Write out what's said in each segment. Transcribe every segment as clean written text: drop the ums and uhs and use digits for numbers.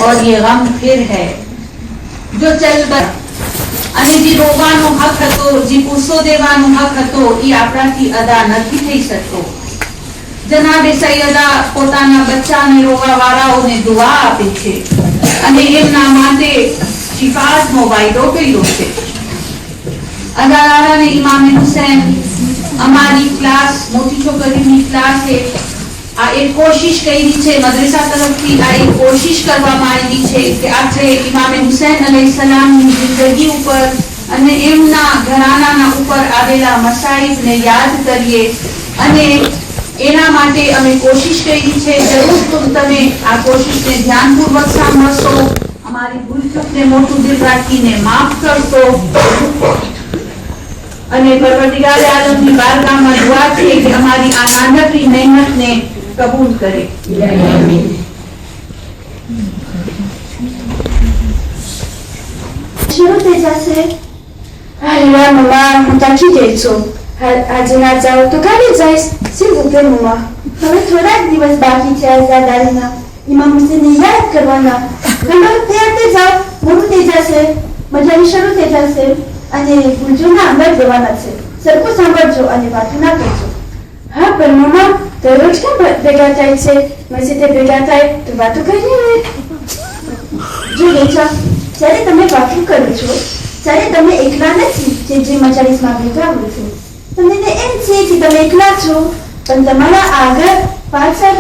और ये गम फिर है जो चल અને જે રોવાનો હક હતો, જે પૂછો દેવાનો હક હતો, એ આપણાથી અદા નથી થઈ શકતો. જનાબે સૈયદા પોતાના બચ્ચાને રોવાવાળાઓને દુઆ આપે છે અને એમના માટે શિફાતનો વાયદો કર્યો છે. અદાલારા અને ઇમામે હુસૈન અમારી ક્લાસ, મોટી છોકરીની ક્લાસે આ એક કોશિશ કરી છે, મદ્રસા તરફથી આ એક કોશિશ કરવામાં આવી છે કે આપણે ઇમામે હુસૈન અલૈહિસ્સલામની જિંદગી ઉપર અને એમના ઘરાનાના ઉપર આવેલા મસાઈબને યાદ કરીએ અને એના માટે અમે કોશિશ કરી છે. જરૂર તમે આ કોશિશને ધ્યાનપૂર્વક સાંભળશો, અમારી ભૂલચૂકને મોટું દિલ રાખીને માફ કરશો અને પરવરદિગારે આલમની બારગાહમાં દુઆ છે કે અમારી આ નાનકડી મહેનતને कबूल करे. શરૂ થઈ જશે. હા મમ્મા, હું થાકી ગઈ છું. આજે ના જાઉં તો કાલે જઈશ. s'il vous plaît મમ્મા. હવે થોડાક દિવસ બાકી છે આઝાદારીના. ઇમામ હુસૈનને યાદ કરવાના. હવે તૈયાર થઈ જાઓ, મોડું થઈ જશે, મજાની શરૂ થઈ જશે અને ભૂલજોના અંદર જવાના છે. સરખું સાંભળજો અને વાતો ના કરજો. હા પણ મમ્મા, તો રોજ કેમ ભેગા થાય છે? મસ્જિદે ભેગા થાય તો વાતો કરીએ ને. જો બેટા, જ્યારે તમે વાતો કરો છો ત્યારે તમે એકલા નથી જે મજાલીસમાં ભેગા હો છો. તમને એમ છે કે તમે એકલા છો, પણ તમારા આગળ પાછળ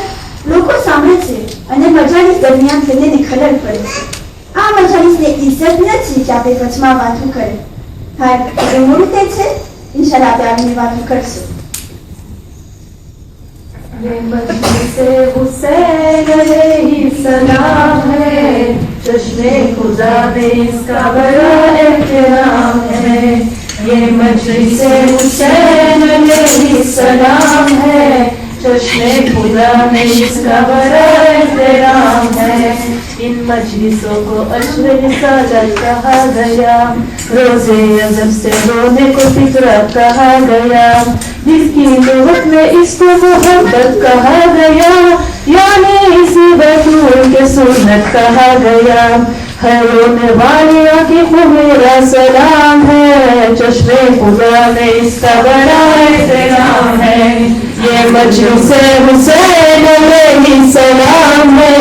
લોકો સાંભળે છે અને મજાલીસ દરમિયાન તેને ખલેલ પડે છે. આ મજાલીસને ઇજ્જત નથી કે આપણે વચમાં વાતો કરે. હા, હવે મોડું થાય છે, ઇન્શાલ્લાહ આપણે આવીને વાતો કરશું. ये मजलिस हुसैन अलैहिस्सलाम है, चश्मे खुदा में इसका बड़ा एहतराम है. ये मजलिस हुसैन अलैहिस्सलाम है, चश्मे खुदा में इसका बड़ा एहतराम है. इन मजलिसों को अश्र रिसालत कहा गया, रोज़े अज़ब से रोने को फितरत कहा गया, जिसकी लुगत में इसको मोहब्बत कहा गया, यानी इसी बतूल के सुन्नत कहा गया. हर रोने वाली आँखों को मेरा सलाम है, चश्मे खुदा में इसका बड़ा एहतराम है. ये मजलिस हुसैन अलैहिस्सलाम है,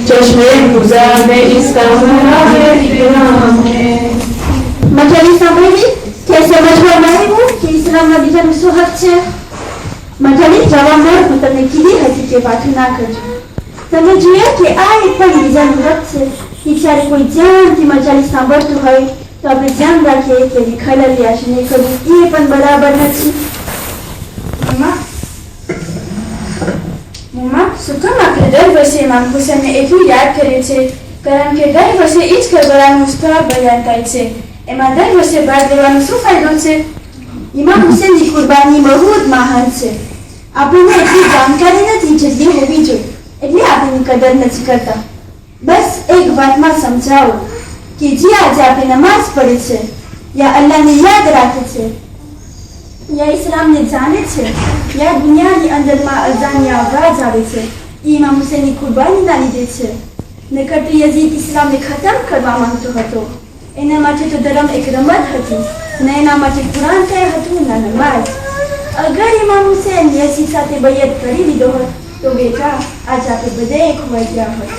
चश्मे खुदा में इसका बड़ा एहतराम है. મજાલી સાંભળી કે સમજવામાં આવ્યું કે ઇસ્લામમાં બીજાનું શું હક છે? મજાલી જવામાં હું તમને કીધી હતી કે વાતો ના કરજો. તમે જોયા કે આ એક પણ બીજાનું હક છે કે જ્યારે કોઈ ધ્યાનથી મજાલી સાંભળતું હોય તો આપણે ધ્યાન રાખીએ કે એની ખલેલિયાશ નહીં કરવું. એ પણ બરાબર નથી. મમ્મા, શું કામ આપણે દર વર્ષે ઇમામ હુસૈનને એટલું યાદ કરીએ છીએ? કારણ કે દર વર્ષે એ જ કરબલાનું સ્થળ બયાન થાય છે. એમાં દર વર્ષે ભાગ લેવાનો શું ફાયદો છે? ઇમામ હુસૈનની કુરબાની બહુ જ મહાન છે. આપણને એટલી જાણકારી નથી જેટલી હોવી જોઈએ, એટલે આપણી કદર નથી કરતા. બસ એક વાતમાં સમજાવો કે જે આજે આપણે નમાઝ પડે છે, યા અલ્લાહને યાદ રાખે છે, યા ઇસ્લામને જાણે છે, યા દુનિયાની અંદરમાં અઝાનની આવાજ આવે છે, એ ઇમામ હુસૈનની કુરબાનીના લીધે છે. નકર તો યઝીદ ઇસ્લામને ખતમ કરવા માંગતો હતો. એના માટે તો ધર્મ એક રમત હતી, ને એના માટે કુરાન કયા હતું ના નમાઝ. અગર ઇમામ હુસૈન યઝીદ સાથે બૈયત કરી લીધો હોત તો બેટા આજ આપણે બધે એક હોઈ ગયા હોત.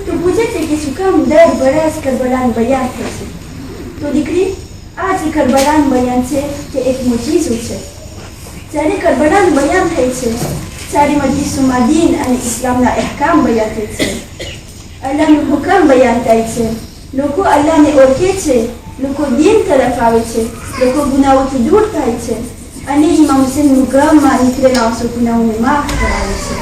તો પૂછે છે કે શું કામ દર બરસ કરબલાનું બયાન થાય છે? તો દીકરી, આ જે કરબલાનું બયાન છે તે એક મુજીઝો છે. જ્યારે કરબલાનું બયાન થાય છે ત્યારે મજલિસોમાં દીન અને ઇસ્લામના અહેકામ બયાન થાય છે, અલ્લાહનું હુકમ બયાન થાય છે, લોકો અલ્લાહને ઓળખે છે, લોકો દીન તરફ આવે છે, લોકો ગુનાઓથી દૂર થાય છે અને ઇમામ હુસૈનનું ગમમાં નીકળેલા આંસુ ગુનાઓને માફ કરાવે છે.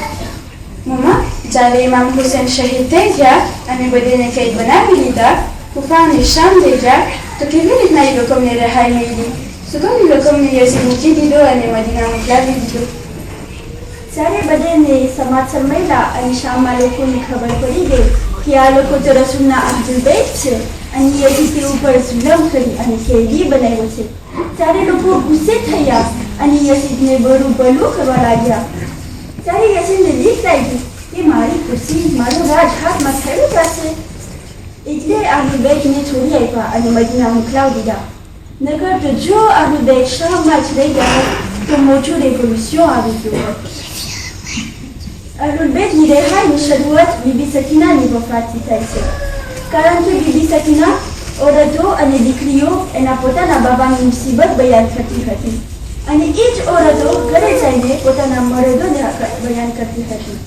મમ્મા, જ્યારે ઇમામ હુસૈન શહીદ થઈ ગયા અને બધેને કેદ બનાવી લીધા, કુફાને શામ થઈ ગયા, તો કેવી રીતના એ લોકોને રહાઈ મેળવી? શું કામ એ લોકોને યઝીદ મૂકી દીધો અને મદીના મોકલાવી દીધો? જ્યારે બધેને સમાચાર મળ્યા અને શામમાં લોકોને ખબર પડી ગઈ કે આ લોકો તો રસૂલના અહલુલ બેત છે અને યઝીદ ઉપર જુલમ કરી અને કેદી બનાવ્યો છે, ત્યારે લોકો ગુસ્સે થયા અને યઝીદને બરું ભલું કરવા લાગ્યા. ત્યારે યઝીદને બીક લાગી કે મારી ખુરશી, મારો રાજ હાથમાં થયું જશે. એટલે આનું બેગને છોડી આવ્યા અને મદીના મોકલાવી દીધા. નકર તો જો આનું બેગ શામમાં જ રહી ગયા તો મોટું રેવોલ્યુશન આવી ગયું હોત. આનું બેગની રિહાઈની શરૂઆત બીબી સકીનાની વફાતથી થાય છે. કારણ કે બીબી સકીના औरतों અને દીકરીઓ એના પોતાના બાબાની મુસીબત બયાન કરતી હતી અને એ જ औरतों ઘરે જઈને પોતાના મર્દોને બયાન કરતી હતી.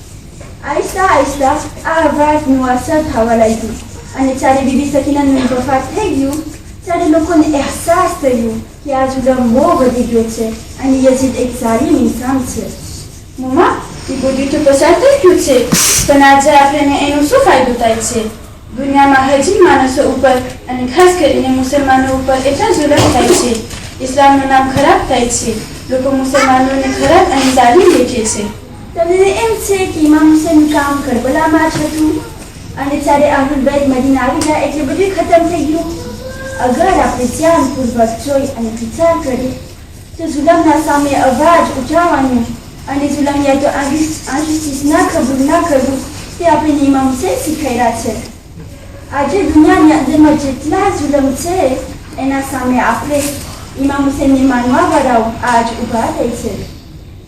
આહિસ્તા આહિસ્તા આ વાતનું અસર થવા લાગ્યું અને જ્યારે બીબી સકીનાનું વફાત થઈ ગયું ત્યારે લોકોને અહેસાસ થયો કે આ જુલમ બહુ વધી ગયો છે અને યઝીદ એક જાલિમ ઇન્સાન છે. મમ્મા એ બધું તો પસાર થઈ ગયું છે પણ આજે આપણને એનો શું ફાયદો થાય છે? દુનિયામાં હજી માણસો ઉપર અને ખાસ કરીને મુસલમાનો ઉપર એટલા જુલમ થાય છે. ઇસ્લામનું નામ ખરાબ થાય છે. લોકો મુસલમાનોને ખરાબ અને જાલિમ દેખે છે. તમને એમ છે કે ઇમામ હુસૈનનું કામ કરબલામાં જ હતું અને જ્યારે અહલુલ બેત મદીના આવી ગયા એટલે બધું ખતમ થઈ ગયું? અગર આપણે ધ્યાનપૂર્વક જોઈ અને વિચાર કરીએ તો જુલમના સામે અવાજ ઉઠાવવાનું અને જુલમ યા તો આંશિશ ના કબૂલ ના કરવું તે આપણને ઇમામ હુસૈન શીખવાડ્યા છે. આજે દુનિયાની અંદરમાં જેટલા જુલમ છે એના સામે આપણે ઇમામ હુસૈનને માનવાવાળાઓ આજ ઊભા થઈ છે.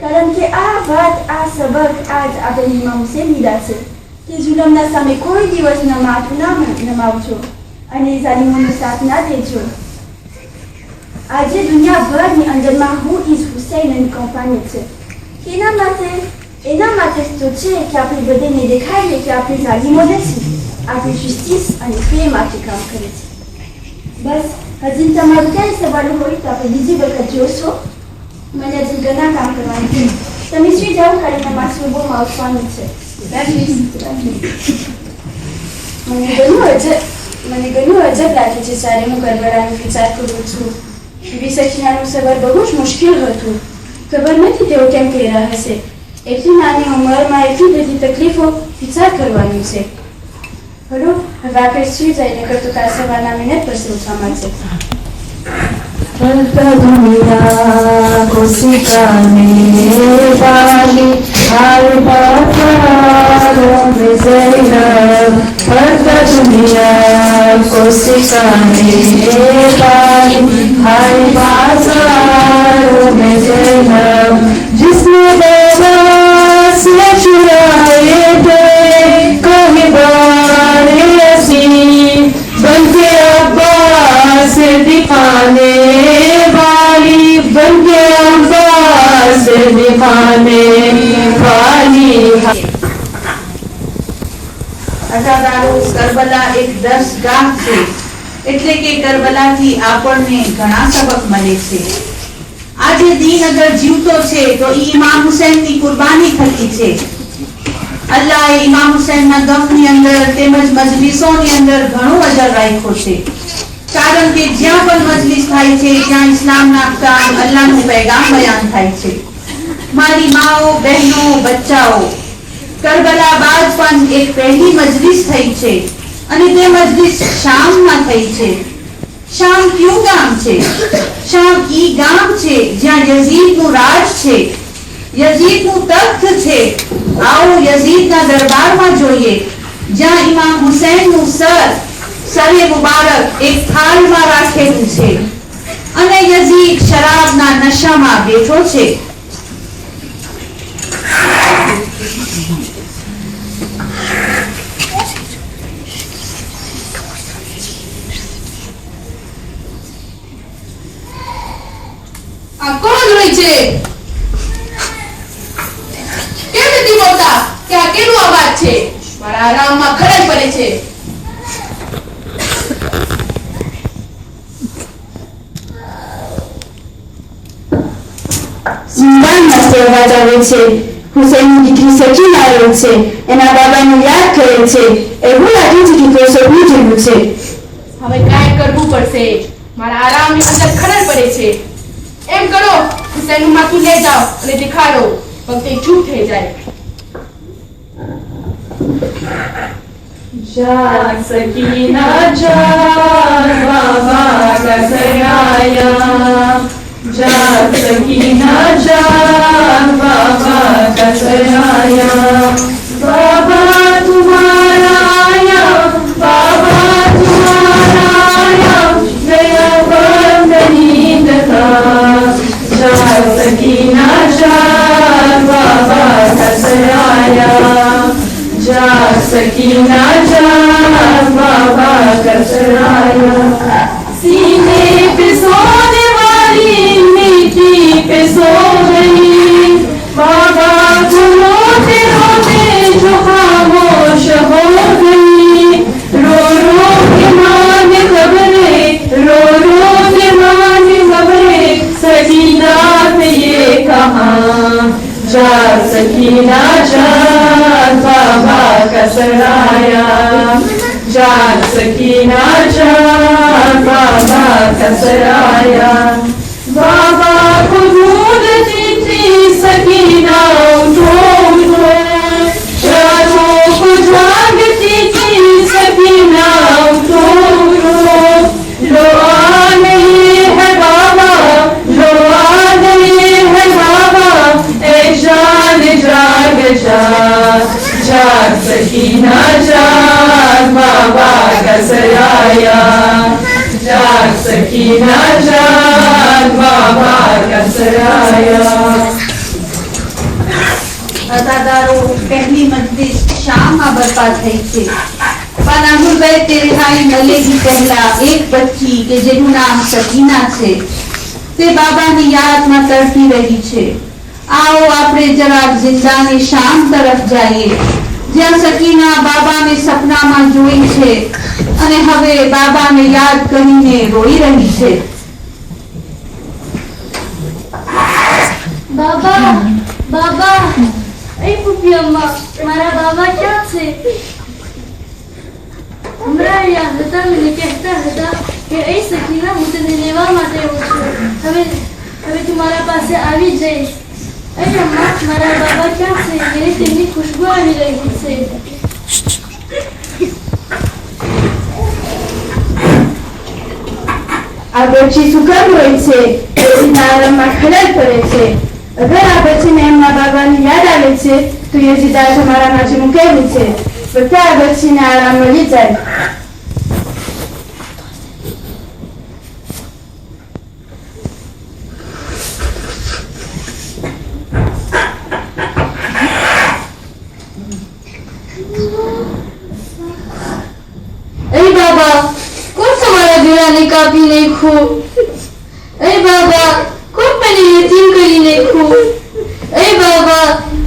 કારણ કે આ વાત આ સબક આજ આપણે ઇમામ હુસૈન લીધા છે કે જુલમના સામે કોઈ દિવસ માથું ના નમાવજો અને જાલિમોનો સાથ ના દેજો. આજે દુનિયાભરની અંદરમાં હું ઇસ હુસૈનની કંપની છે. એના માટે તો છે કે આપણે બધાને દેખાડીએ કે આપણે જાલિમો નથી, આપણી જસ્ટિસ અને પ્રેમ માટે કામ કરે છે. બસ હજી તમારું ક્યાંય સવાલ હોય તો આપણે બીજી વખત જોશો. મને હજી ઘણા કામ કરવાનું છે. તમે શ્રી જાઓ, ખાલી તમારા સુબોમાં આવવાનું છે. મને ઘણું અજબ લાગે છે જ્યારે હું કરબલાનો વિચાર કરું છું. બીબી સકીનાનું સબર બહુ જ મુશ્કેલ હતું. ખબર નથી તેઓ કેમ કહી રહ્યા હશે. એટલી નાની ઉંમરમાં એટલી બધી તકલીફો વિચાર કરવાની છે. હલો, હવે આપણે શ્રી જઈને કરતો કાલ સવારના મિનિટ પર ઉઠવામાં છે. दुनिया को सिखाने वाली हर बाजारों में ज़ैनब, हर दुनिया को सिखाने वाली हर बाजारों में ज़ैनब, जिसने बेबस चुराए थे कहीं बारे असीम, बल्कि अब्बास दिखाने वाली, बल्कि अब्बास दिखाने वाली. અઝાદારો, કરબલા એક દર્શગાહ છે, એટલે કે કરબલાથી આપણને ઘણા સબક મળે છે. આજે દીન અગર જીવતો છે તો ઇમામ હુસૈનની કુરબાની થતી છે. અલ્લાહે ઇમામ હુસૈનના ગમની અંદર તેમજ મજલિસોની અંદર ઘણું અજર રાખ્યો છે. કારણ કે જ્યાં પણ મજલિસ થાય છે ત્યાં ઇસ્લામના કામ, અલ્લાહનું પૈગામ બયાન થાય છે. મારી માઓ, બહેનો, બચ્ચાઓ, કરબલા બાદ પણ એક પહેલી મજલિસ થઈ છે અને તે મજલિસ શામમાં થઈ છે. શામ કયું ગામ છે? શામ ઈ ગામ છે જ્યાં યઝીદનું રાજ છે, યઝીદનું તખ્ત છે. આવો યઝીદના દરબારમાં જોઈએ, જ્યાં ઇમામ હુસૈનનું સરે મુબારક એક થાળમાં રાખેલું છે અને યઝીદ શરાબના નશામાં બેઠો છે. આ કોણ હોય છે? કેમ નથી બોલતા કે આ કેનો અવાજ છે? મારા આરામમાં ખલેલ પડે છે. ઝિંદાનમાંથી અવાજ આવે છે. હુસૈનની દીકરી સકીના આવે છે, એના બાબાને યાદ કરે છે. એવું લાગે છે કે કોઈ સપનું જેવું છે. હવે કાંઈ કરવું પડશે. મારા આરામની અંદર ખલેલ પડે છે. એમ કરો, હુસૈનનું માથું લઈ જાઓ અને દેખાડો, વખતે ચૂપ થઈ જાય. जाग सकीना जाग बाबा का सराया, जाग सकीना जाग बाबा का सराया, बाबा तुम्हारा आया, बाबा सकीना जान बाबा का सराया, जान सकीना जान बाबा का सराया। बाबा को ढूंढती थी सकीना उठो उठो, रातों को जागती थी सकीना उठो उठो। लो आ गई है बाबा, लो आ गई है बाबा, ए जान जाग जाग, जाग सकीना जाग बाबा का सराया, जाग सकीना जाग बाबा का सराया। અદાદારો પહેલી મજલિસ શામમાં બરપા થઈ છે, પણ અમુલભાઈ તે રિહાઈ મળેલી પહેલા એક બચ્ચી કે જેનું નામ સકીના છે તે બાબાની યાદમાં તડપી રહી છે। आओ આપણે જરાક જિંદાની શામ તરફ જઈએ, જ્યાં સકીના બાબાને સપનામાં જોઈ છે અને હવે બાબાને યાદ કરીને રોઈ રહી છે। बाबा बाबा ए पुपी अम्मा मारा बाबा क्या छे? हमरा याद હતા મને કહેતા હતા કે એ સકીના હું તને લેવા માટે આવું છું, હવે તું મારા પાસે આવી જઈશ। એ અમ્મા મારા બાબા ક્યાં છે? મને તેમની ખુશ્બુ આવી રહી છે। આ બચ્ચી સુકામ હોય છે, બચ્ચીના આરામમાં ખલેલ પડે છે। અગર આ બચ્ચીને એમના બાબાની યાદ આવે છે તો યજીદા તમારા માટે મૂકેલી છે, બધા આ બચ્ચીને આરામ મળી જાય। ए बाबा कौन तुम्हारा गिराने काफी नहीं खो? ए बाबा कौन मैंने यतीम करी नहीं खो? ए बाबा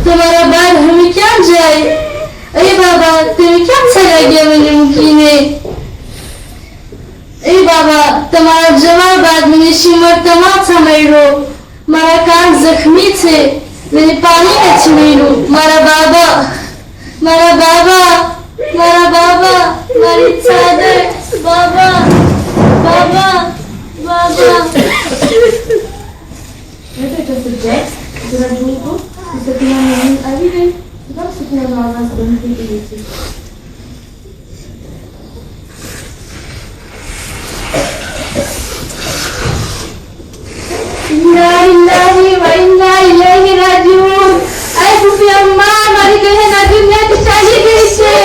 तुम्हारा बाद हमें क्या जाए? ए बाबा तुम्हें क्या चला गया मैंने मुकीने? ए बाबा तुम्हारा जवाब बाद मैंने शिमर तमाम समझो, मारा कान जख्मी थे मैंने पानी नहीं मिलो। मारा बाबा मारा बाबा मारा बाबा मारी चादर बाबा बाबा बाबा। Itu sejak sudah dulu setelah minum air dan sudah setelah lama berhenti di situ. Inna lillahi wa inna ilaihi rajiun. Ay pupi amma mari कहना दुनिया की चली गई से।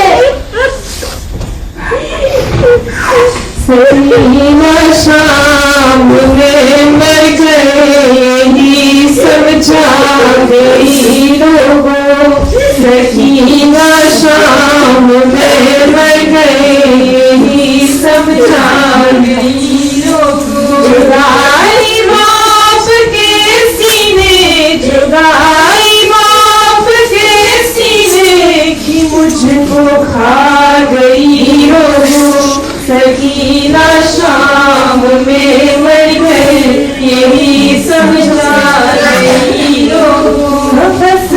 सकीना शाम में मर गई समझा गई लोगों, सकीना शाम में मर गई समझा गई लोगों। जुदाई बाप के सीने, जुदाई बाप के सीने की मुझको खा गई लोगों, सकीना शाम में मर गए यही समझा गई लोगों। बस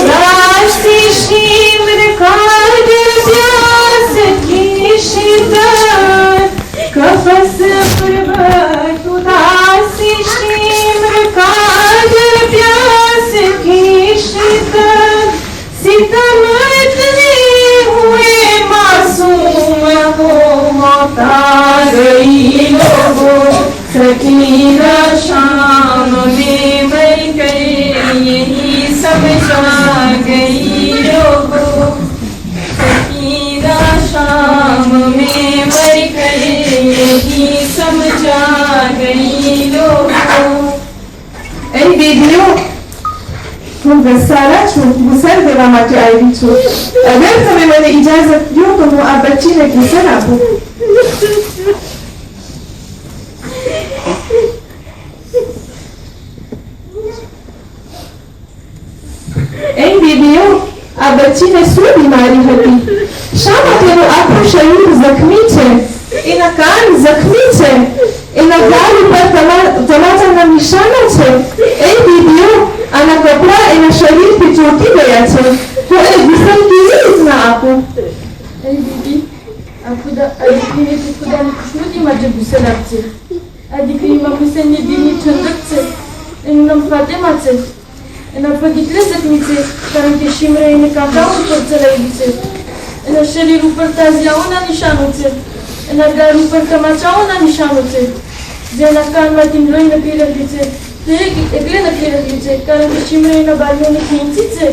रास्ती शिमर काट प्यास की शिद्दत, कफस उदासी शिमर काट प्यास की शिद्दत, सितम इतने हुए मासूम को मौत आ गई लोगों, सकीना शाम में मर गई यही समझा गई लोगों, सकीना शाम में मर गई यही समझा गई लोगों। ए दीदियों હું ઘસારા છું, ઘુસર દેવા માટે આવી છું। અગર તમે મને ઇજાજત દો તો હું આ બચ્ચીને ઘુસર આપું। એ દીદીઓ આ બચ્ચીને શું બીમારી હતી? શા માટે એનું આખું શરીર જખમી છે? એના કાન જખમી છે, એના ગાલ ઉપર તમાચાના નિશાનો છે। એ દીદીઓ આના કપડા એના શરીર ચોંટી ગયા છે. હું એને હુસૈન કેવી રીતના આપું? એ દીદી આ દીકરીને તો ખુદાની ખુશનુદીમાં જે હુસેન આપશે. આ દીકરીમાં હુસેનની દિલની ઠંડક છે. એનું નામ ફાતેમા છે. એના પગ એટલે જખમી છે કારણ કે શિમરે એને કાંટાઓ ઉપર ચલાવી છે. એના શરીર ઉપર તાજિયાઓના નિશાનો છે. એના ગાળ ઉપર તમાચાઓના નિશાનો છે. જેના કાનમાંથી લોહી નકળી રહ્યું છે તે એટલે નકળી રહ્યું છે કારણ કે શિમરે એના બાળીઓને ખેંચી છે.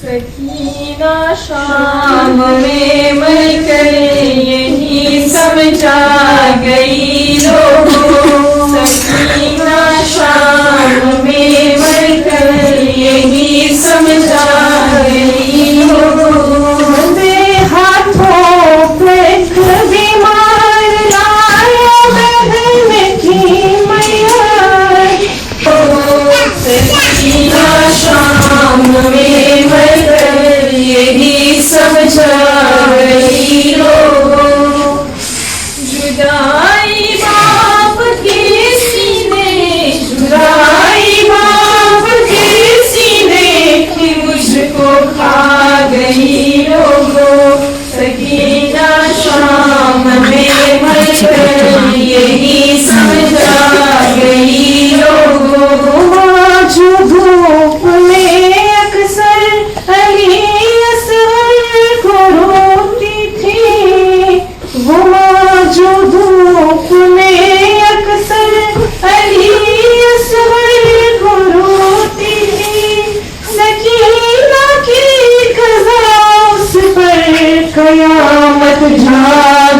सकीना शाम में मैं करे यही समझा गई लोगों. सकीना शाम में मैं करे यही समझा गई लोगों. बंदे हाथों पे बीमार लाया बहन की मैया. सकीना शाम में यही समझा गई लोगों. जुदाई बाप के सीने, जुदाई बाप के सीने की मुझको खा गई लोगों. सकीना शाम में मर यही समझा गई लोगों. जो धूप में अक्सर अली असगर को रोती थी, वो माँ जो धूप में अक्सर अली असगर को रोती थी. सकीना की कज़ा उस पर कयामत झा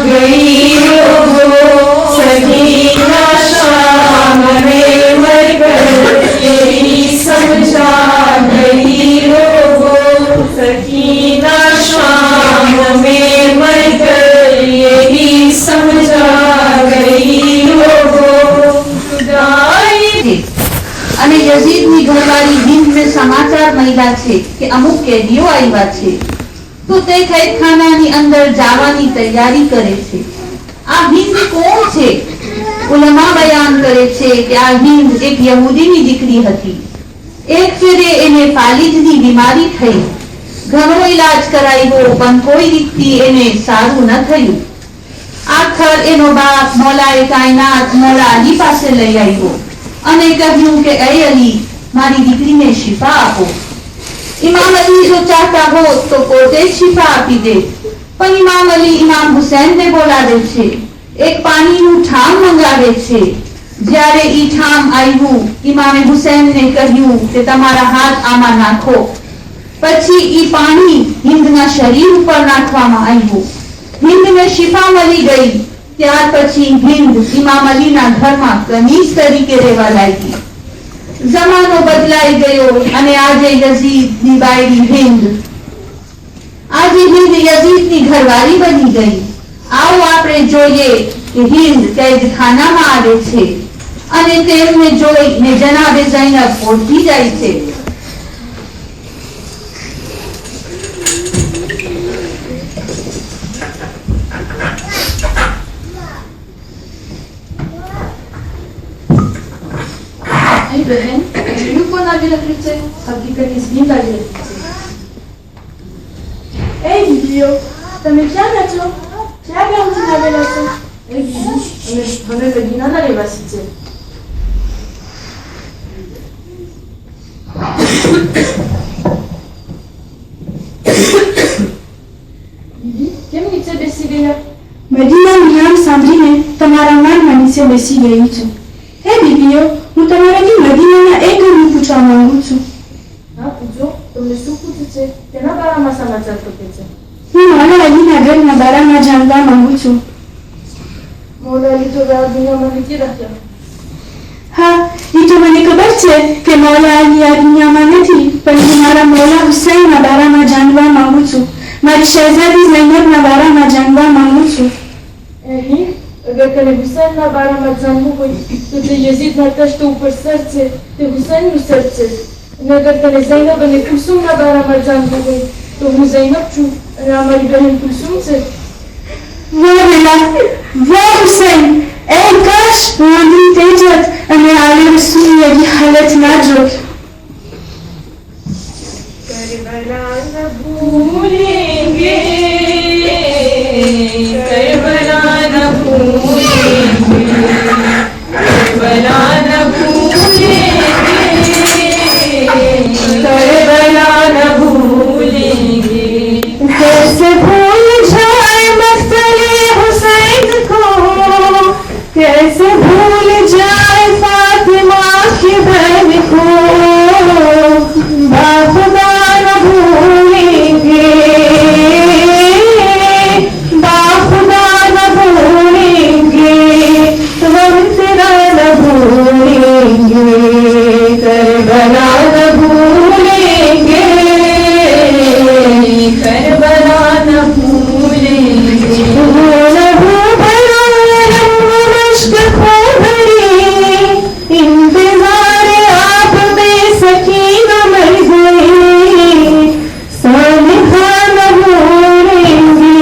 गई लोगों. सकीना शाम में मरकर यही समझा गई लोगों. सकीना शाम में मरकर यही समझा गई लोगों. खुदाई. અને યઝીદની ઘરવાળી હિન્દને સમાચાર મળ્યા છે કે અમુક કેદીઓ આવ્યા છે તો તે કૈદખાનાની અંદર જવાની તૈયારી કરે છે. આ હિન્દ કોણ છે? ઉલમા બયાન કરે છે કે આ હિન્દ એક યહૂદીની દીકરી હતી. એક ફેરે એને ફાલિજની બીમારી થઈ. ઘણો ઈલાજ કરાવ્યો પણ કોઈ રીતથી એને સારું ન થયું. આખર એનો બાપ મૌલાએ કાયનાત મૌલા અલી પાસે લઈ આવ્યો અને કહ્યું કે એ અલી, મારી દીકરીને શિફા આપો. ઇમામ અલી જો ચાહતા હોત તો પોતે જ શિફા આપી દે, પણ ઇમામ અલી ઇમામ હુસૈનને બોલાવે છે. એક પાણીનું ઠામ મંગાવે છે. જ્યારે ઈ ઠામ આવ્યું, ઇમામે હુસૈનને કહ્યું કે તમારા હાથ આમાં નાખો. પછી ઈ પાણી હિન્દના શરીર ઉપર નાખવામાં આવ્યું. હિન્દને શિફા મળી ગઈ. ત્યાર પછી હિન્દ ઇમામ અલીના ઘરમાં કનીઝ તરીકે રહેવા લાગી. જમાનો બદલાઈ ગયો અને આજે યઝીદની બાયડી હિન્દ, આજે હિન્દ યઝીદની ઘરવાળી બની ગઈ. આવો આપણે જોઈએ કે હિન્દ કેદખાનામાં આવે છે અને તેમને જોઈને જનાબે ઝૈનબ ઓળખી જાય છે. બહેન એવું કોણ આવી રહ્યું છે? હકીકતની સ્મિત આવી રહી છે. એ દીદીઓ, તમે ક્યાં ના છો? ક્યાં ગામથી આવેલા છો? એ દીદી અમે મદીનાના રહેવાસી છે. દીદી કેમ નીચે બેસી ગયા? મદીનાનું નામ સાંભળીને તમારા માનમાં નીચે બેસી ગઈ છું. હે દીદીઓ, હું તમારાથી મદીનાના એક ઘરનું પૂછવા માંગુ છું. હા પૂછો, તમને શું પૂછે છે? તેના બારામાં સમાચાર પૂછે છે. હું મૌલા અલીના ઘરના બારામાં જાણવા માંગુ છું. મૌલા અલી તો આ દુનિયામાં નથી રહ્યા. હા, એ તો મને ખબર છે કે મૌલા અલી આ દુનિયામાં નથી, પણ હું મારા મૌલા હુસૈનના બારામાં જાણવા માંગુ છું. મારી શહેઝાદી ઝૈનબના બારામાં જાણવા માંગુ છું. અહીં અગર તને હુસૈનના બારામાં જાણવું હોય તો તે યઝીદના તશ્ત ઉપર સર છે, તે હુસૈનનું સર છે. અને અગર તને ઝૈનબ અને કુલસુમના બારામાં જાણવું હોય તો હું ઝૈનબ છું અને આ મારી બહેન કુલસુમ છે. વાહ બેલા, વાહ હુસૈન, એ કાશ વાંદરી થઈ જાત અને આલે રસૂલ એવી હાલત ના જોત. करबला न भूलेंगे, करबला न भूलेंगे, करबला न भूलेंगे, करबला न भूलेंगे. कैसे भूल जाए मख्तले हुसैन को, कैसे भूल जाए फातिमा की बहन को. बाखुदा न भूलेंगे, बाखुदा न भूलेंगे, हम तेरा न भूलेंगे, करबला न भूलेंगे, करबला न भूलेंगे. इंतजार आप बेसकीन मर गई, सालिहा न भूलेंगे,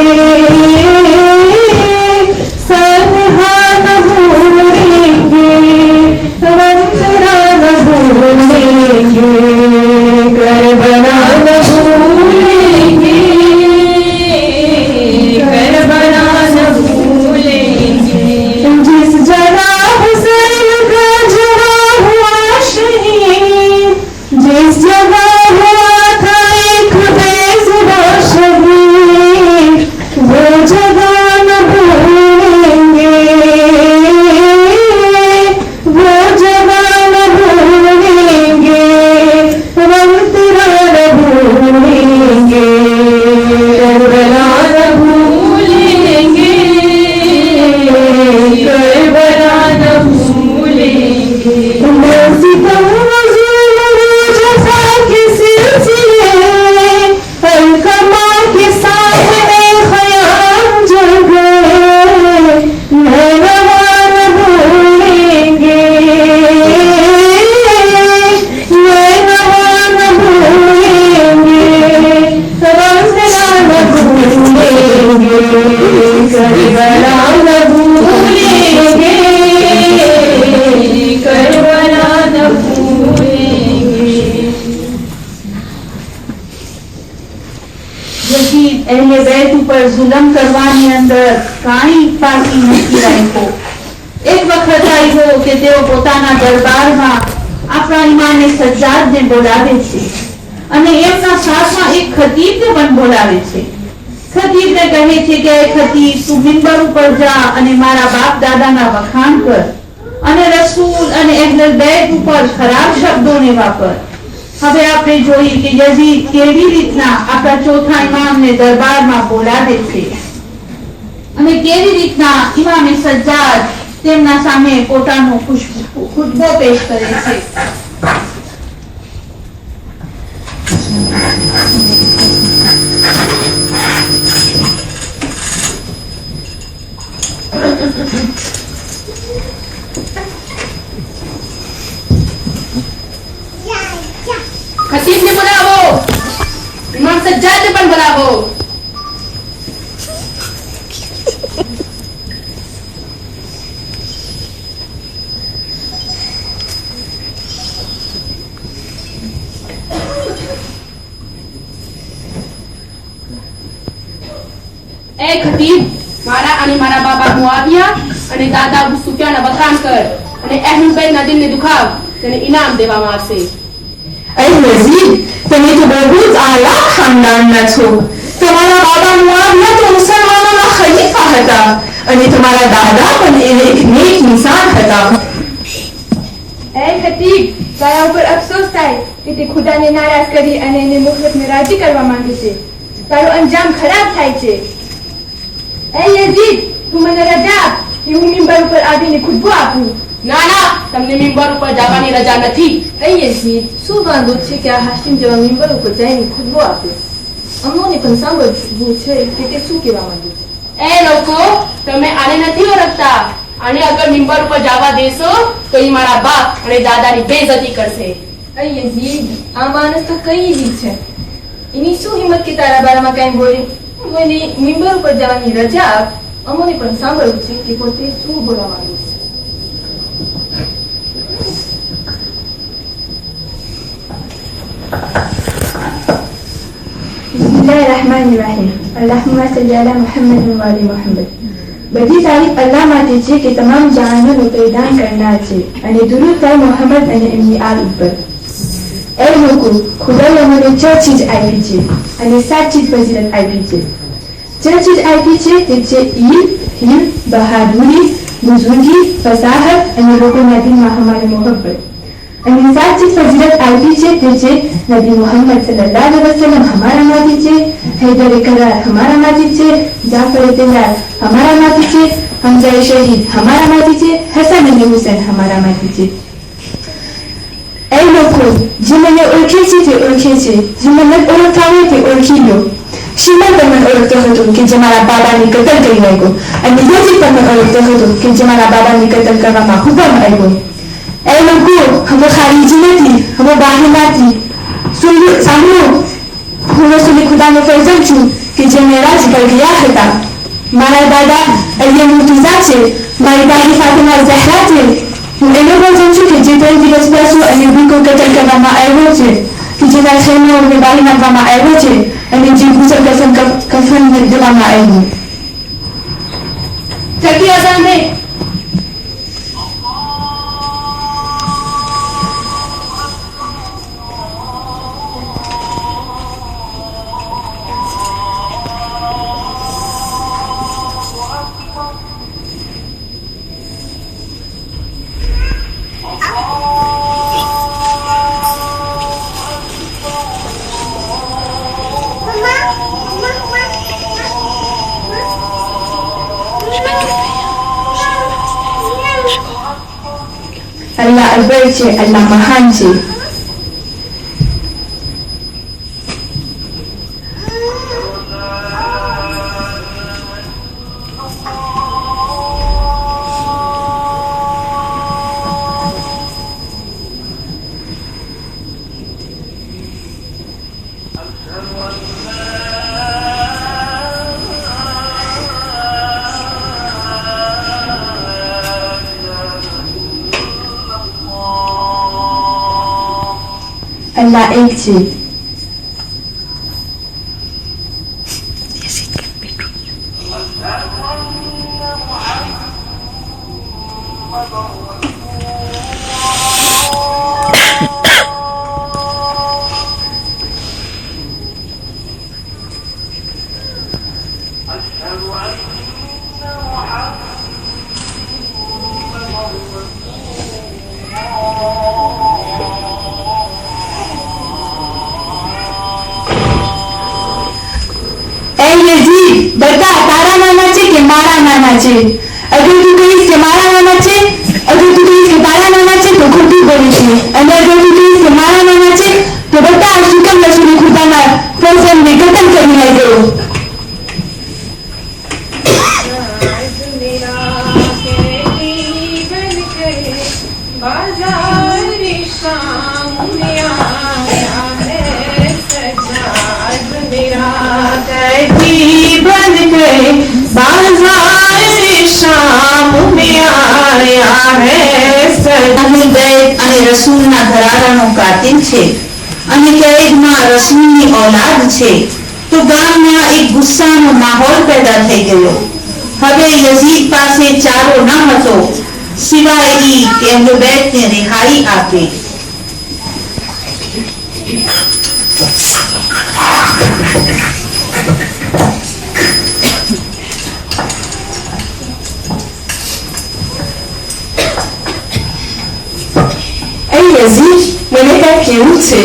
सालिहा न भूलेंगे, वंदना न भूलेंगे, करबला न भूलेंगे, करबला न भूलेंगे. जिस जगह हुसैन का जवाब हुआ शहीद, जिस जगह हुआ था एक बेजुबां शहीद, वो जगह न भूलेंगे, वो जगह न भूलेंगे, हम तेरा न भूलेंगे, करबला न भूलेंगे, करबला न भूलेंगे. सितम जफा के सिलसिले अलकमा के सामने खयाम जल गए, नैनवा न भूलेंगे, नैनवा न भूलेंगे, वंदना न भूलेंगे, करबला न भूलेंगे, करबला न भूलेंगे. યઝીદ અહેલે બેત ઉપર જુલમ કરવાની અંદર કાંઈ બાકી નથી રાખ્યો. એક વખત આવ્યો કે તેઓ પોતાના દરબારમાં આપણા ઇમામે સજ્જાદને બોલાવે છે અને એમના સાથમાં એક ખતીબને પણ બોલાવે છે. ખતીબને કહે છે કે એ ખતીબ તું મિંબર ઉપર જા અને મારા બાપ દાદાના વખાણ કર અને રસૂલ અને અહેલ બેત ઉપર ખરાબ શબ્દોને વાપર. હવે આપણે જોઈએ કે યઝીદ કેવી રીતના આપણા ચોથા ઇમામને દરબારમાં બોલાવે છે અને કેવી રીતના ઇમામે સજ્જાદ તેમના સામે પોતાનો ખુતબો પેશ કરે છે. ખતીબને બોલાવો, ઇમામ સજ્જાદને પણ બોલાવો. એ ખતીબ, મારા અને મારા બાબા મુઆવિયા અને દાદા અબુ સુફિયાના વખાણ કર અને અહેલુલ બેતના દિલને દુખાવ, તેને ઇનામ દેવામાં આવશે. अरे नजीर, તમે તો બહુ જ આલા ખાનદાનના છો. તમારા બાબા મુઆવિયા તો મુસલમાનોના ખલીફા હતા અને તમારા દાદા પણ એક નેક ઇન્સાન હતા. એ ખતીબ, તારા ઉપર અફસોસ થાય કે તે ખુદાને નારાજ કરી અને એને મુખલસને રાજી કરવા માંગે છે. તારો અંજામ ખરાબ થાય છે. એ યઝીદ, તું મને રજા આપ કે હું મિંબર ઉપર આવીને ખુતબો આપું. ના ના, તમને મિંબર ઉપર જવાની રજા નથી. એ યઝીદ, શું વાંધો છે કે આ હાશિમ જેવા મિંબર ઉપર જઈને ખુતબો આપે? અમોને પણ સાંભળવું છે કે તે શું કહેવા માંગે છે. એ લોકો, તમે આને નથી ઓળખતા. આને અગર મિંબર ઉપર જવા દેશો તો એ મારા બાપ અને દાદાની બેઇજ્જતી કરશે. એ યઝીદ, આ માણસ તો કઈ દી છે. એની શું હિંમત કે તારા બારામાં કઈ બોલે? મને મિંબર ઉપર જવાની રજા આપ. અમોને પણ સાંભળવું છે કે પોતે શું બોલવા માંગે છે. બિસ્મિલ્લાહિર્રહમાનિર્રહીમ. અલ્લાહુમ્મા સલ્લી અલા મુહમ્મદ વ આલી મુહમ્મદ. બધી તારીફ અલ્લાહ માટે છે કે તમામ જહાનોનું પેદાન કરનાર છે અને દુરૂદ થાય મોહમ્મદ અને એમની આલ ઉપર. એ લોકો ખુદાએ અમને 6 ચીજ આપી છે અને 7 ચીજ ફજીલત આપી છે. 6 ચીજ આપી છે તે છે ઈલ, હિલ, બહાદુરી, બુઝુર્ગી, ફસાહત અને લોકોના દિલમાં હમારી મોહબ્બત. અને 7 ચીજ ફજીલત આપી છે તે છે નબી મોહમ્મદ સલ્લલ્લાહુ અલૈહિ વસલ્લમ હમારામાંથી છે, હૈદર કરાર હમારામાંથી છે, જાફર તૈયાર હમારામાંથી છે, હમઝા શહીદ હમારામાંથી છે, હસન અને હુસૈન હમારામાંથી છે. એ લોકો જે મને ઓળખે છે તે ઓળખે છે, જે મને ઓળખતા હોય તે ઓળખી લો. શિમલ પણ મને ઓળખતો હતો કે જે મારા બાબાની કતલ કરી નાખ્યો અને યઝીદ પણ મને ઓળખતો હતો કે જે મારા બાબાની કતલ કરવામાં હુકમ આવ્યો. એ લોકો હમે ખારીજી નથી, હમે બાહિનાથી. સાંભળો, હું રસૂલ ખુદાનો ફરજન છું કે જે મેરાજ પર ગયા હતા. મારા દાદા અલી મુર્તુઝા છે, મારી દાદી ફાતિમા ઝહરા છે. હું એનો ફરજન છું કે જે 3 દિવસ બેસો અને બીકો કતલ કરવામાં આવ્યો છે, કે જેના ખેમાઓને બાળી નાખવામાં આવ્યો છે અને જે ગુજર કફન દેવામાં આવ્યું. છઠ્ઠી અજાન દે. અલ્લાહ અકબર છે, અલ્લાહ મહાન છે. અલ્લાહ એક છે. બતા તારા નાના છે કે મારા નાના છે? અગર તું કહીશ કે મારા નાના છે, અગર તું કહીશ કે તારા નાના છે તો ખોટું બોલે છે, અને અગર તું કહીશ કે મારા નાના છે તો બતા શું કેમ રસૂલ ખુદાના ફરજનને કતલ કરી નાખ્યો. રસૂલના ઘરાણાનો કાતિલ છે અને કેદમાં રસૂલની ઔલાદ છે. તો ગામમાં એક ગુસ્સાનો માહોલ પેદા થઈ ગયો. હવે યઝીદ પાસે ચારો ન હતો સિવાય ઈ કે અહલે બેતને રિહાઈ આપે. યઝીદ, મને કંઈક કેવું છે.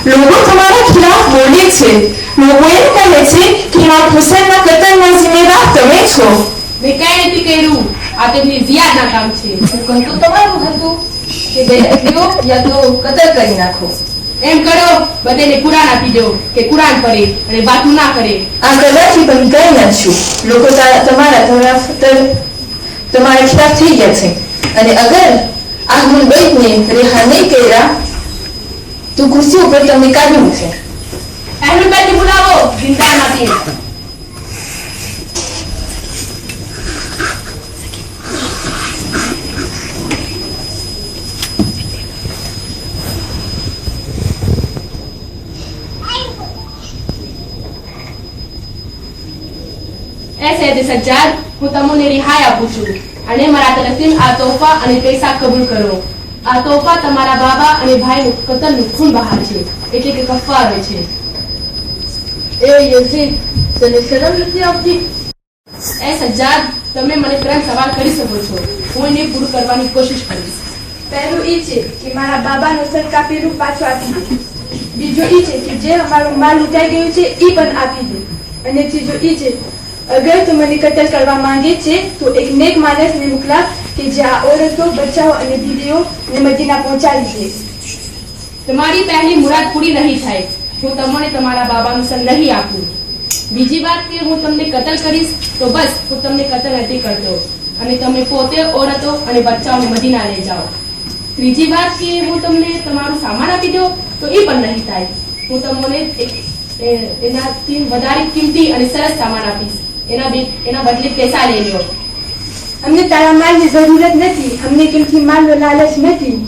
લોકો તમારા ખિલાફ બોલે છે. લોકો એમ કહે છે કે ઇમામ હુસૈનના કતલના જિમ્મેદાર તમે છો. મેં કઈ નથી કર્યું. આ તો એમની ઝિયાદના કામ છે. હુકમ તો તમારું હતું કે બેહદ લ્યો યા તો કતલ કરી નાખો. એમ કરો, બધાને કુરાન આપી દો કે કુરાન પડે અને વાતું ના કરે. આ કદાચી પણ કઈ નથી. લોકો તમારા ખિલાફ થઈ ગયા છે અને અગર આહલુલ બૈતને રિહા નહીં કર્યા તો ખુરશી ઉપર તમને કાઢી મૂકશે. અહેલુલ બેતને બોલાવો, જિંદા નથી. એ સૈયદ સજ્જાદ, હું તમને રિહાઈ આપું છું અને મારા તરફથી આ તોહફા અને પૈસા કબૂલ કરો. આ તોહફા તમારા બાબા અને ભાઈનું કતલનું ખૂન બહાર છે, એટલે કે કફારો છે. એ યઝીદ, તને શરમ નથી આવતી? એ સજ્જાદ, તમે મને 3 સવાલ કરી શકો છો. હું એને પૂરું કરવાની કોશિશ કરીશ. પહેલું ઈ છે કે મારા બાબાનો સર કાપેલું પાછું આપી દે. બીજું ઈ છે કે જે અમારું માલ લૂંટાઈ ગયું છે ઈ પણ આપી દે. અને ત્રીજું ઈ છે, અગર તું મને કતલ કરવા માંગે છે તો એક નેક માણસને મોકલા કે જે આ औरतो, બચ્ચાઓ અને બીવીઓને મદીના પહોંચાડી દે. તમારી પહેલી મુરાદ પૂરી નહીં થાય. હું તમને તમારા બાબાનું સર નહીં આપું. બીજી વાત કે હું તમને કતલ કરીશ તો બસ હું તમને કતલ નથી કરતો અને તમે પોતે औरतो અને બચ્ચાઓને મદીના લઈ જાઓ. ત્રીજી વાત કે હું તમને તમારું સામાન આપી દઉં તો એ પણ નહીં થાય. હું તમને એનાથી વધારે કિંમતી અને સરસ સામાન આપીશ. એના બદલે પૈસા લઈ લો. અમને તારા માલની જરૂરત નથી. અમને કિંમતી માલનો લાલચ નથી.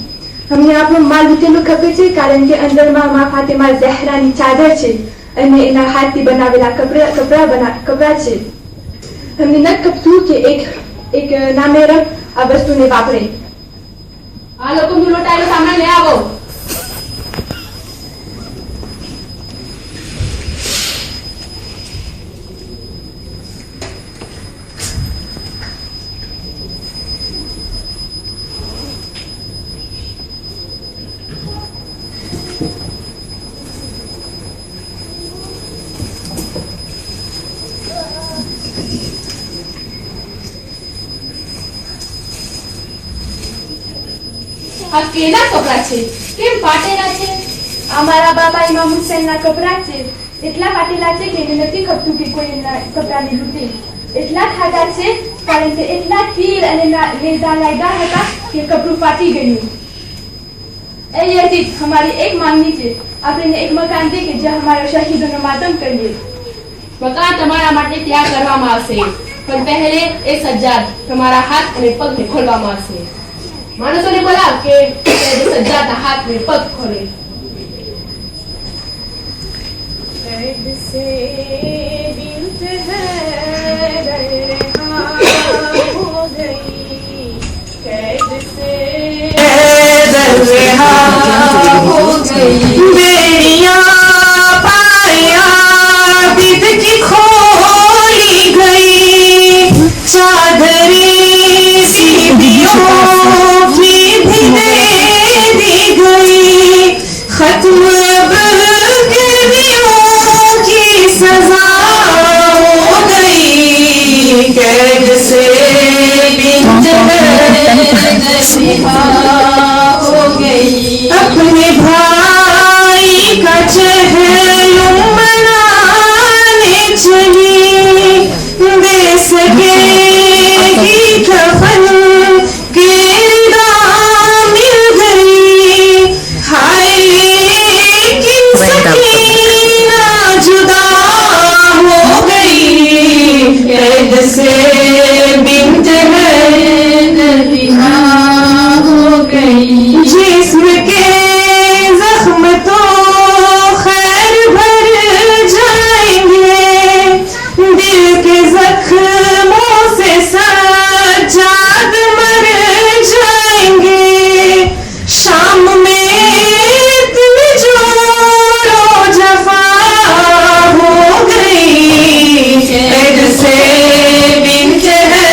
અમને આપણો માલ લૂંટેલું ખબર છે, કારણ કે અંદરમાં મા ફાતિમા ઝહરાની ચાદર છે અને એના હાથથી બનાવેલા કપડા છે. અમને ન ખપતું કે એક નામેરક આ વસ્તુને વાપરે. આ લોકોનું લૂંટાયેલું સામાન લઈ આવો. આ કેના કપડા છે? કેમ ફાટેલા છે? આ મારા બાબા ઇમામ હુસૈનના કપડા છે. એટલા ફાટેલા છે કે એને નથી ખપતું કે કોઈ એમના કપડાને લૂંટે. એટલા ખાધા છે કારણ કે એટલા તીર અને નેઝા લાગ્યા હતા કે કપડું ફાટી ગયું. એ યઝીદ, हमारी एक मांगनी છે. આપણે એક મકાન દે કે જ્યાં અમારા શહીદોનો માતમ કરીએ. મકાન તમારા માટે તૈયાર કરવામાં આવશે, પણ પહેલે એ સજ્જાદ તમારા હાથ અને પગને ખોલવામાં આવશે. માણસોને બોલાવ કે સજ્જાદના હાથ અને પગ ખોલે. अपने भाई का चेहरा मनाने चली, दे सकेगी कफन के दाम मिल गई. हाय लेकिन सकीना जुदा हो गई, कैद से बिंत है रिहा हो गई. जिस्म के जख्म तो खैर भर जाएंगे, दिल के जख्मों से सज्जाद मर जाएंगे. शाम में इतनी जोरो जफा हो गई, कैद से बिंत है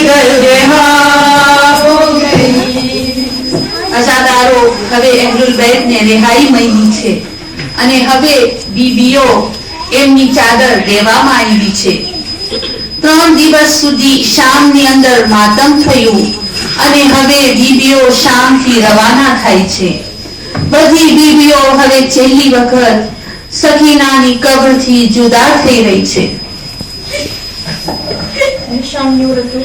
गलहा हो गई. અઝાદારો હવે અહલુલ બૈતને રિહાઈ મળી છે અને હવે બીબીઓ એમની ચાદર દેવામાં આવી છે. 3 દિવસ સુધી શામની અંદર માતમ થયું અને હવે બીબીઓ શામથી રવાના થાય છે. બધી બીબીઓ હવે છેલ્લી વખત સકીનાની કબ્રથી જુદા થઈ રહી છે. શામની औरतो,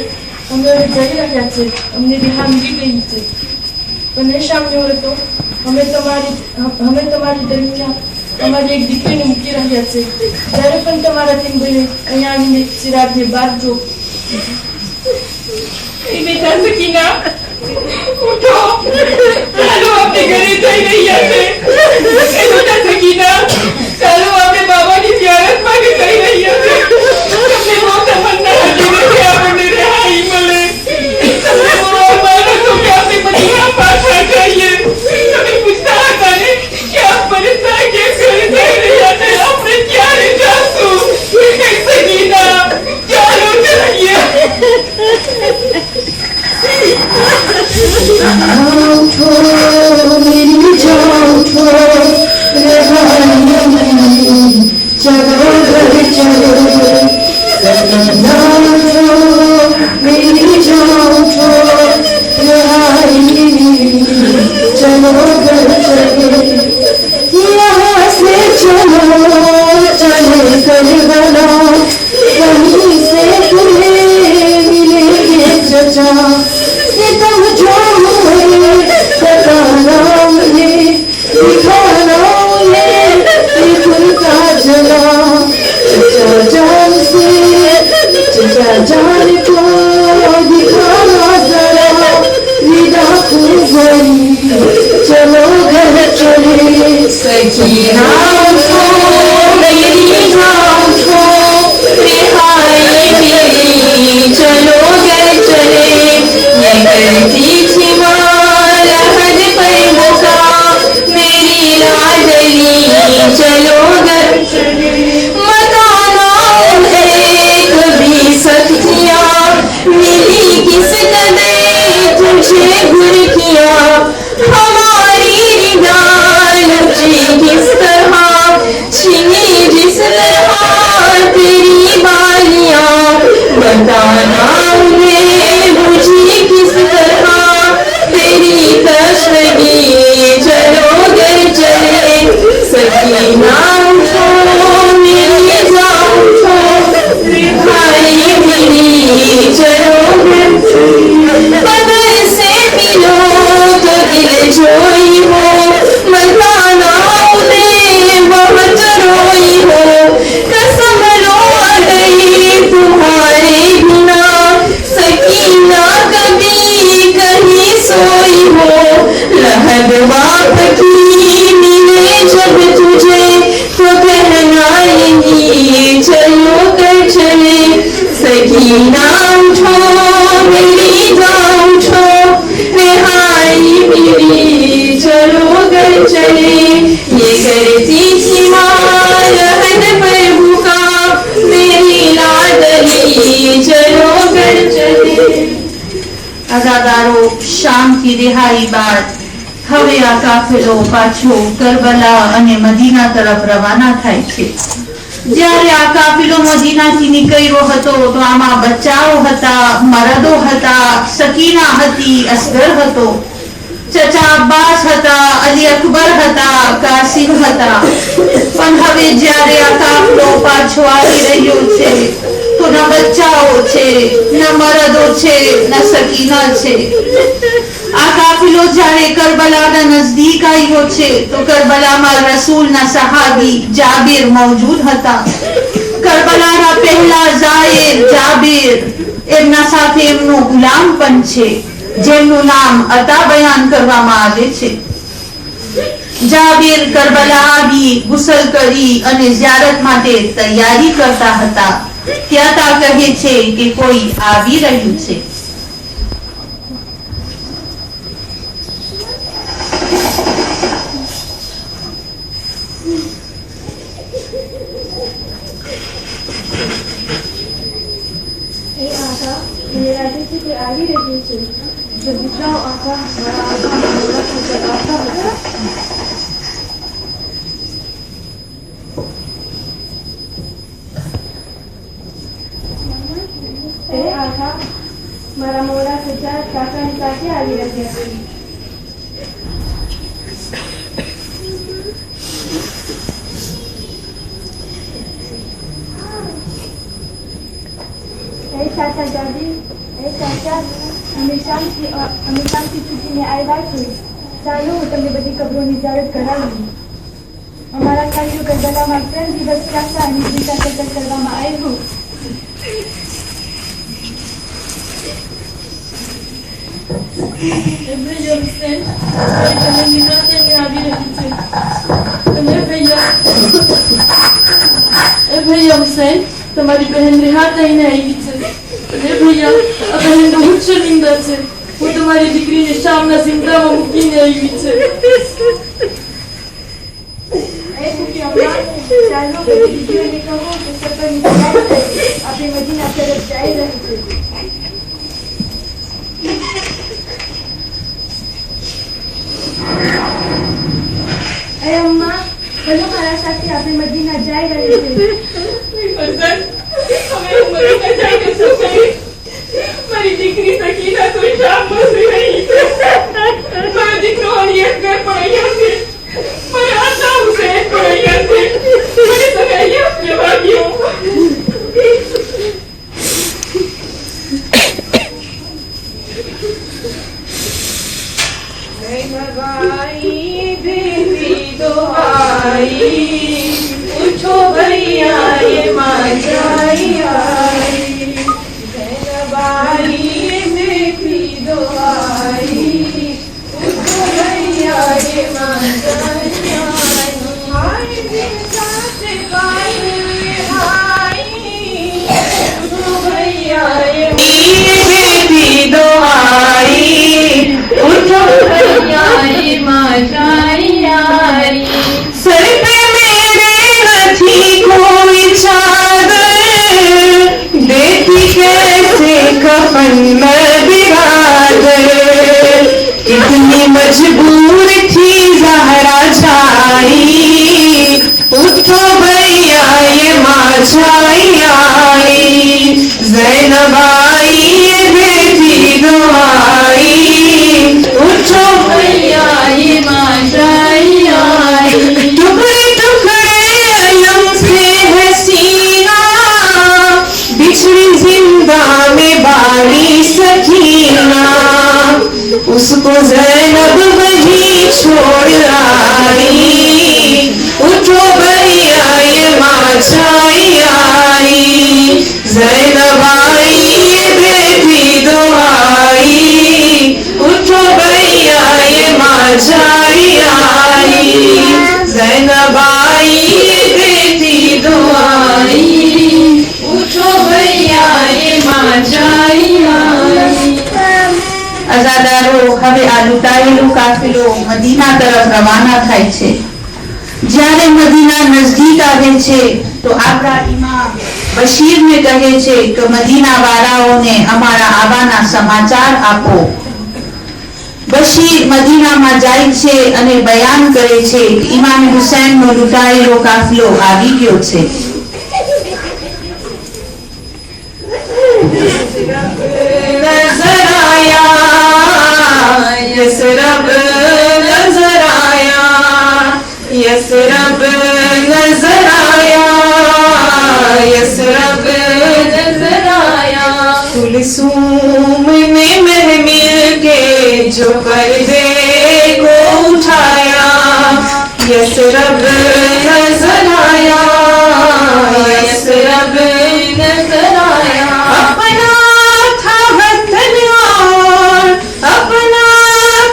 અમે જઈ રહ્યા છે. અમને રિહા મળી ગઈ છે. પણ શામની औरतो, અમે તમારી દરમિયાન અમારી એક દીકરીને મૂકી રહ્યા છે. જ્યારે પણ તમારા 3 બહેનો અહીંયા આવીને સિરાજને બહાર જો. બેટા સકીના, ઉઠો, ચાલો આપણે ઘરે જઈ રહ્યા છે. બેટા સકીના, ચાલો આપણે બાબાની ઝિયારત માટે જઈ રહ્યા છે. તમને બહુ जाऊं छो मेरी जाऊं छो रिहाई मेरी चलो घर चले ये करती थी माँ लहद पर मुका मेरी लाडली चलो घर चले मताना एक भी सख्तियाँ मिली किस कदर तुझे गुर किया हमारी रिदान किस तरह छीनी जिस तरह तेरी बालियां बताना उन्हें बुझी किस तरह तेरी तशगी चलो घर चले सकीना उठो मेरी जान उठो रिहाई मेरी चलो घर चले बदल से मिलो तो दिल जोई हो मताना उन्हें बहुत रोई हो कसम लो गई तुम्हारे बिना सकीना कभी कहीं सोई हो लहद बाप की मिले जब तुझे तो कहनाएंगी चलो कर चले सकीना उठो मेरी जान उठो रिहाई मेरी चलो घर चले ये करती थी माँ लहद पर भूखा मेरी लाडली चलो घर चले અગાદારો શામથી રિહાઈ બાદ હવે આ કાફેલો પાછો કરબલા અને મદીના તરફ રવાના થાય છે. જ્યારે આ કાફેલો મદીનાથી નીકળ્યો હતો તો આમાં બચ્ચાઓ હતા, મરદો હતા, સકીના હતી, અસગર હતો, ચચા અબ્બાસ હતા, અલી અકબર હતા, કાસિમ હતા. પણ હવે જ્યારે આ કાફલો પાછો આવી રહ્યો છે તો ન બચ્ચાઓ છે, ન મરદો છે, ન સકીના છે. આ કાફિલો જ્યારે કરબલાના નજદીક આવ્યો છે તો કરબલામાં રસૂલના સહાબી જાબિર મૌજૂદ હતા. કરબલાના પહેલા ઝાયર જાબિર એમના સાથે એમનો ગુલામ પણ છે જેમનું નામ અતા બયાન કરવામાં આવે છે. જાબિર કરબલા આવી ગુસલ કરી અને ઝિયારત માટે તૈયારી કરતા હતા. ત્યાતા કહે છે કે કોઈ આવી રહ્યું છે. मेरे राजा से कोई आगे रही है जब दिखाओ आका हमारा आका हमारा खबर आता है ए आका मारा मोरा सजा काका निकाल के आगे रखे चाचा दादी चाचा हमेशा की छुट्टी में આવ્યા છે. ચાલો હું તમને બધી કબરોની ઝિયારત કરાવું. અમારા કાર્યો કરબલામાં 3 દિવસ ચાચા અને બીજા કતલ કરવામાં આવ્યું. તમારી બહેન રિહા થઈને આવી છે. અરે ભૈયા આ બહેન બહુ શર્મિંદા છે. હું તમારી દીકરીને શામના ઝિંદામાં મૂકીને આવી છે. ચાલો બધી દીકરીઓને કહો કે સફરની તૈયારી કરે. આપણે મદીના તરફ જઈ રહી છે. એ અમ્મા ચલો મારા સાથે આપણે મદીના જઈ રહી છે. મારી દીકરી સકીના તો શામમાં સુઈ રહી છે. મારો દીકરો અલી અકબર પણ અહીંયા છે. મારા આકા હુસૈન પણ અહીંયા છે. મને તમે અહીંયા લેવા ગયો. भाई देवी दुआई पूछो भैया ये मांझाई आई भाई देवी दुआई पूछो भैया ये मांझाई आई उठो भैया ये माझाई आई, ज़ैनब आई ये बेटी दुआई। उठो भैया ये माझाई आई, टुकड़े टुकड़े अलम से है सीना, बिछड़ी जिंदा में बारी सकीना। उसको ज़ैनब वही छोड़ आई, उठो भैया ये माझाई आई, ज़ैनब आई ये बेटी दुआई। उठो भैया ये माझाई आई, ज़ैनब आई ये बेटी दुआई। उठो भैया ये माझाई आई। અઝાદારો હવે આ લૂંટાયેલો કાફિલો મદીના તરફ રવાના થાય છે। જ્યારે મદીના નજદીક આવે છે તો આપણા ઇમામ બશીરને કહે છે કે મદીના વાળાઓને અમારા આવાના સમાચાર આપો। બશીર મદીનામાં જાય છે અને બયાન કરે છે કે ઇમામ હુસૈનનો લૂંટાયેલો કાફિલો આવી ગયો છે। नजर आया यसरब, नजर आया यसरब, नजर आया यसरब, नजर आया। कुलसूम ने महमिल के जो पर्दे को उठाया, यसरब नजर आया यसरब, नजर आया। अपना था वतन और अपना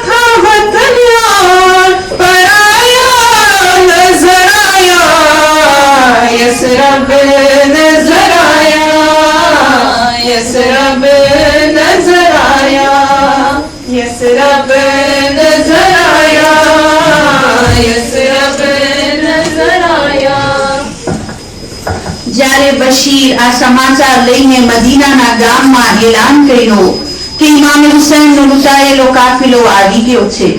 था वतन और पराया नजर आया, यसरब नजर आया यसरब, नजर आया यसरब, नजर आया यसरब, नजर आया। જ્યારે બશીર આ સમાચાર લઈને મદીનાના ગામમાં એલાન કર્યો કે ઇમામ હુસૈનનો લૂંટાયેલો કાફિલો આવી ગયો છે।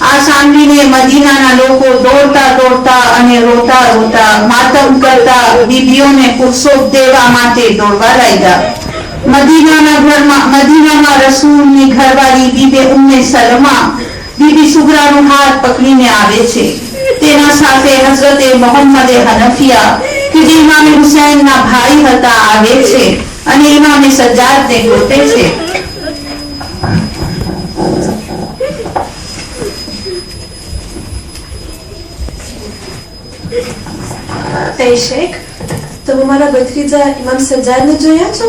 આ સાંભળીને મદીનાના લોકો દોડતા દોડતા અને રોતા રોતા માતમ કરતા બીબીઓને પુરસોત દેવા માટે દોડવા લાગ્યા। મદીનામાં રસૂલની ઘરવાળી બીબી ઉમ્મે સલમા બીબી સુગરાનો હાથ પકડીને આવે છે। તેના સાથે હઝરતે મોહમ્મદે હનફિયા કે જે ઇમામે હુસૈનના ભાઈ હતા આવે છે અને ઇમામે સજ્જાદને ગોતે છે। એ શેખ, તમે મારા ભત્રીજા ઇમામ સજ્જાદને જોયા છો?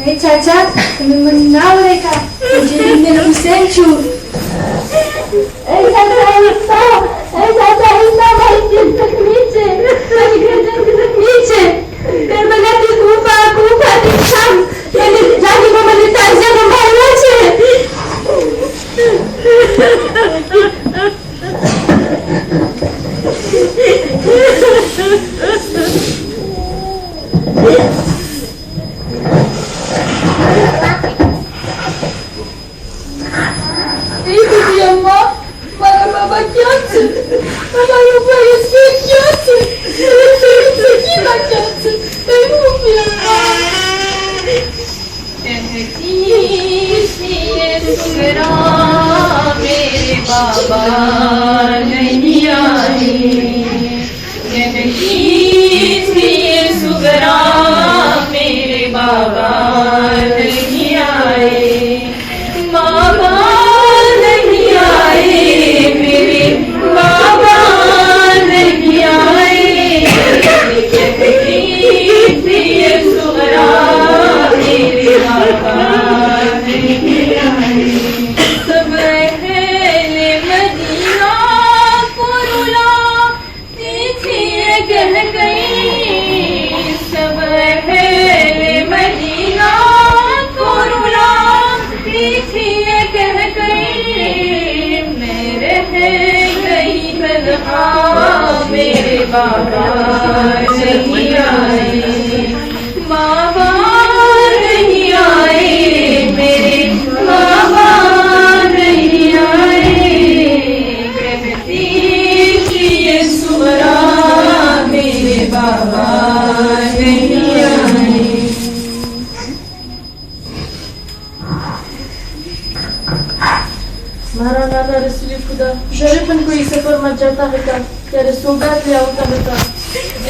એ ચાચા, તમે મને ના ઓળખ્યા? હું ઇમામ હુસૈન છું। એ ચાચા, મારી દિલ તકલીફ છે, મારી ગરદન તકલીફ છે। કરબલાથી કૂફાથી શામ, મને જાનીમાં મને તાંજામાં માર્યા છે। बाबा नहीं आए, सुगरा मेरे बाबा नहीं आए, बाबा नहीं आए, मेरे बाबा नहीं आए, सुगरा मेरे बाबा नहीं आए। सब अहले मदीना को रुला पीछे कह गई, सब अहले मदीना को रुला पीछे कह गई, मैं रह गई तन्हा मेरे बाबा नहीं आए, बाबा नहीं आए, मेरे बाबा नहीं आए, कहती थी ये सुगरा मेरे રસ્તામાં જતા હતા ત્યારે સોગાદ લઈ આવતા હતા.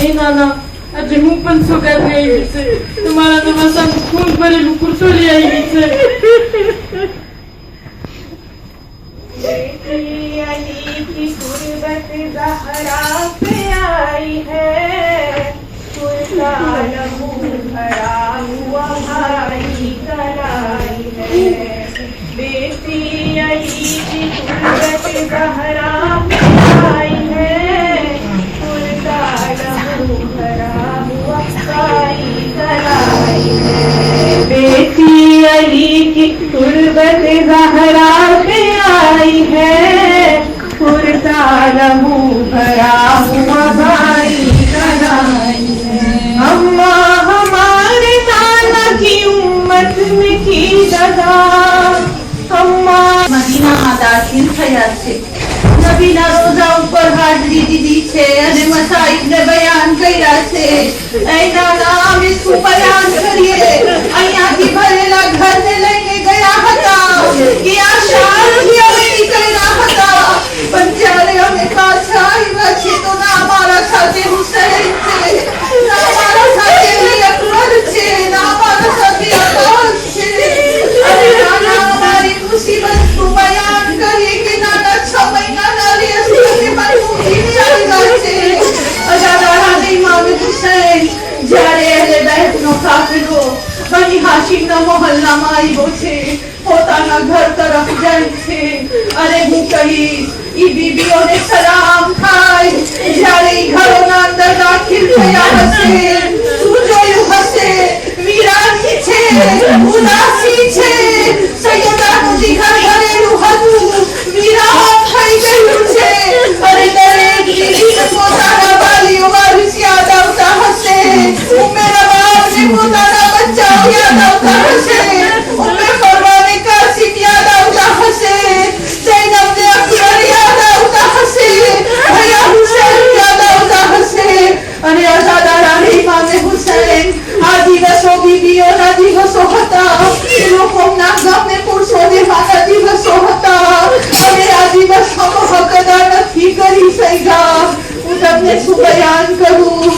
એ નાના, આજે હું પણ સોગાદ લઈ આવી છે. તમારા નવાસાનું ખૂન ભરેલું કુર્તું લઈ આવી છે. बेटी अली की गुर्बत ज़हरा पे आई है, कुर्ता लहू भरा हुआ भाई कलाई है. बेटी अली की गुर्बत ज़हरा पे आई है, कुर्ता लहू भरा हुआ भाई कलाई है. बेटी अली की गुर्बत ज़हरा पे आई है, कुर्ता लहू भरा हुआ भाई कलाई है. अम्मा हमारे नाना की उम्मत में की दगा, अम्मा મદીનામાં દાખલ થયા છે. નબીના રોજા ઉપર હાજરી દીધી છે અને મસાઈબને બયાન કર્યા છે. એ નાના, અમે શું બયાન કરીએ? અહીંયાથી ભરેલા ઘરને લઈને ગયા હતા કે આ શાળાથી અમે નીકળ્યા હતા, પણ જ્યારે અમે પાછા આવ્યા છે તો ના અમારા સાથે હુસૈન છે, ના અમારા સાથે અલી અકબર છે, ના અમારા સાથે અબ્બાસ છે. અરે નાના, અમારી મુસીબતનું બયાન કરીએ કે નાના 6 મહિનાના રેસને પણ જીવી આવ્યા છે. અજાદારા ઇમામ હુસૈન જ્યારે અહેલે બેતનો કાફિલો બની હાશિમના મોહલ્લામાં આવ્યો છે, પોતાના ઘર તરફ જાય છે. અરે હું કહીશ, ઈ બીબીઓને સલામ થાય. જ્યારે ઈ ઘરોના અંદર દાખલ થયા હશે, શું જોયું હશે? વીરાની છે, ઉદાસી છે. સૈયદાનું જીગર ભરેલું હતું, વીરાન થઈ ગયું છે. અરે દરેક બીબીને પોતાના વાલીઓ વારિસ યાદ આવતા હશે. ઉમ્મે નવાબને પોતાના બચ્ચાઓ યાદ આવતા હશે. ઉમ્મે ફરવાને કાસિમ યાદ આવતા હશે. જૈનબને અકબર યાદ આવતા હશે. ભૈયા હુસૈન યાદ આવતા હશે. અને આઝાદારા ઇમામે હુસૈન, આ દિવસો બીબીઓના દિવસો હતા, લોકોના ગમને પુરુષો દેવાના દિવસો હતા. અને આ દિવસોનો હક અદા નથી કરી શક્યા. હું તમને શું બયાન કરું?